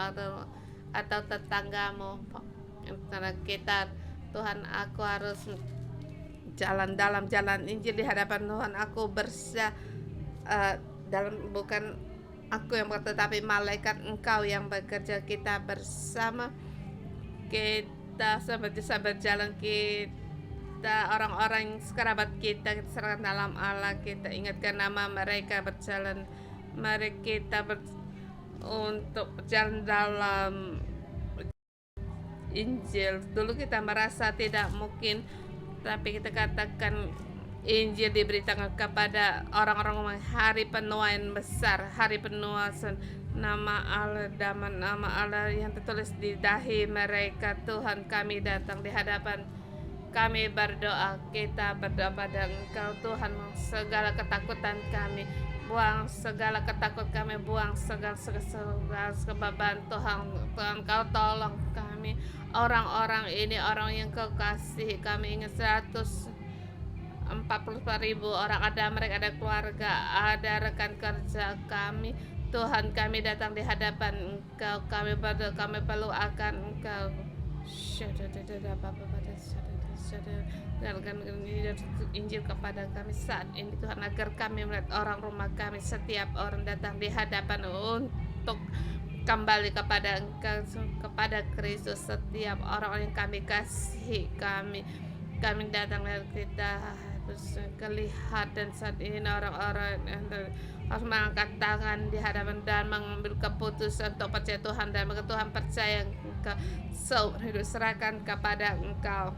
atau tetanggamu. Karena kita, Tuhan, aku harus jalan dalam jalan Injil di hadapan Tuhan. Aku dalam, bukan aku yang tetapi malaikat Engkau yang bekerja. Kita bersama, kita bisa berjalan, kita orang-orang kerabat kita serahkan dalam Allah. Kita ingatkan nama mereka, berjalan Mari kita untuk jalan dalam Injil. Dulu kita merasa tidak mungkin, tapi kita katakan Injil diberitakan kepada orang-orang hari penuaian besar, hari penuasan nama Allah, nama Allah yang tertulis di dahi mereka. Tuhan, kami datang di hadapan, kami berdoa, kita berdoa pada Engkau Tuhan. Segala ketakutan kami buang, segala ketakut kami buang, segala kebeban Tuhan. Tuhan, Kau tolong kami. Orang-orang ini orang yang Kau kasih. Kami ingat 144.000 orang, ada mereka, ada keluarga, ada rekan kerja kami. Tuhan, kami datang di hadapan Engkau, kami berdoa, kami perlu akan Engkau. Dan Injil kepada kami saat ini Tuhan, agar kami melihat orang rumah kami, setiap orang datang di hadapan untuk kembali kepada Engkau, kepada Kristus. Setiap orang yang kami kasih, kami datang dan kita harus melihat, dan saat ini orang-orang harus mengangkat tangan di hadapan dan mengambil keputusan untuk percaya Tuhan, dan Tuhan percaya Engkau, hidup serahkan kepada Engkau.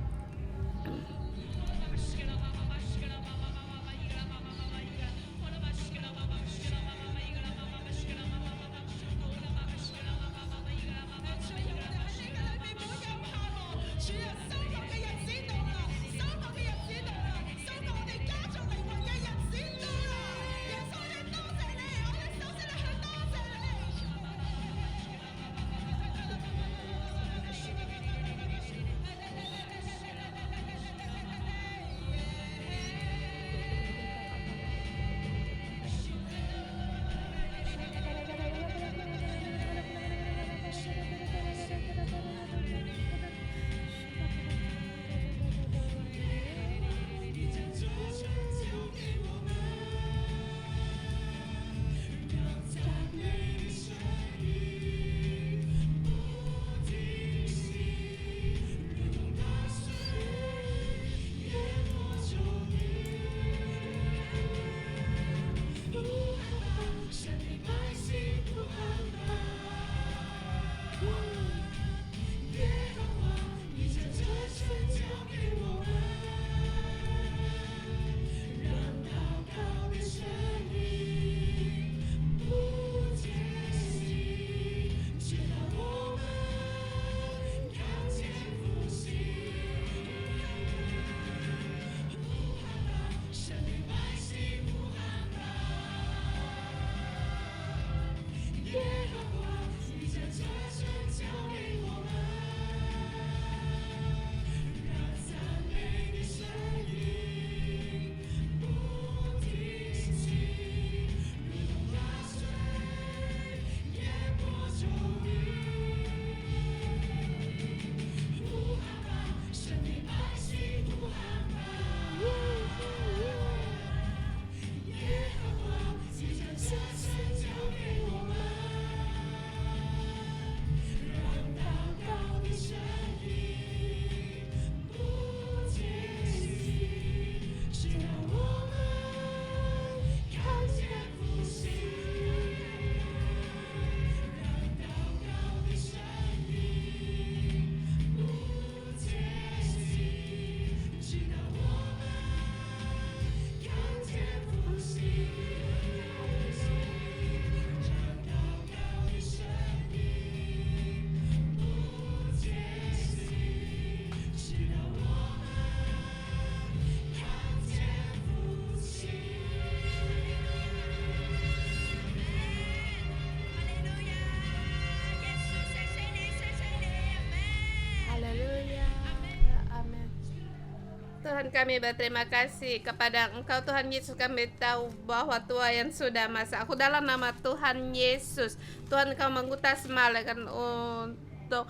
Tuhan, kami berterima kasih kepada Engkau Tuhan Yesus. Kami tahu bahwa Tuhan yang sudah masuk. Aku dalam nama Tuhan Yesus, Tuhan, Engkau mengutus malaikat untuk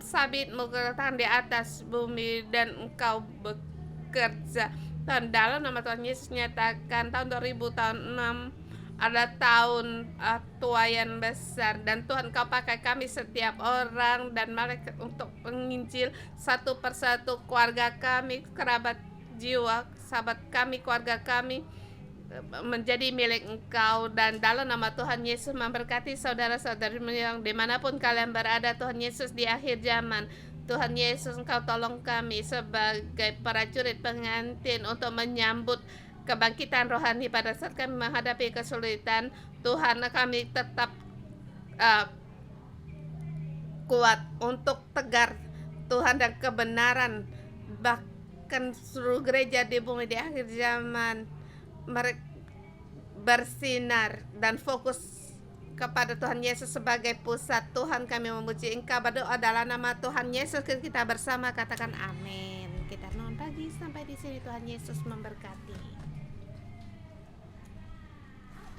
sabitmu tangan di atas bumi, dan Engkau bekerja. Tuhan, dalam nama Tuhan Yesus nyatakan tahun 2000 tahun 6 ada tahun tuaian besar, dan Tuhan Kau pakai kami setiap orang dan malaikat untuk menginjil satu persatu keluarga kami, kerabat jiwa, sahabat kami, keluarga kami, menjadi milik Engkau, dan dalam nama Tuhan Yesus memberkati saudara-saudarimu yang dimanapun kalian berada. Tuhan Yesus, di akhir zaman, Tuhan Yesus, Engkau tolong kami sebagai prajurit pengantin untuk menyambut kebangkitan rohani pada saat kami menghadapi kesulitan. Tuhan, kami tetap kuat untuk tegar Tuhan dan kebenaran, bahkan seluruh gereja di bumi di akhir zaman mereka bersinar dan fokus kepada Tuhan Yesus sebagai pusat. Tuhan, kami memuji Engkau, berdoa dalam nama Tuhan Yesus. Kita bersama katakan amin. Kita renung pagi sampai di sini. Tuhan Yesus memberkati.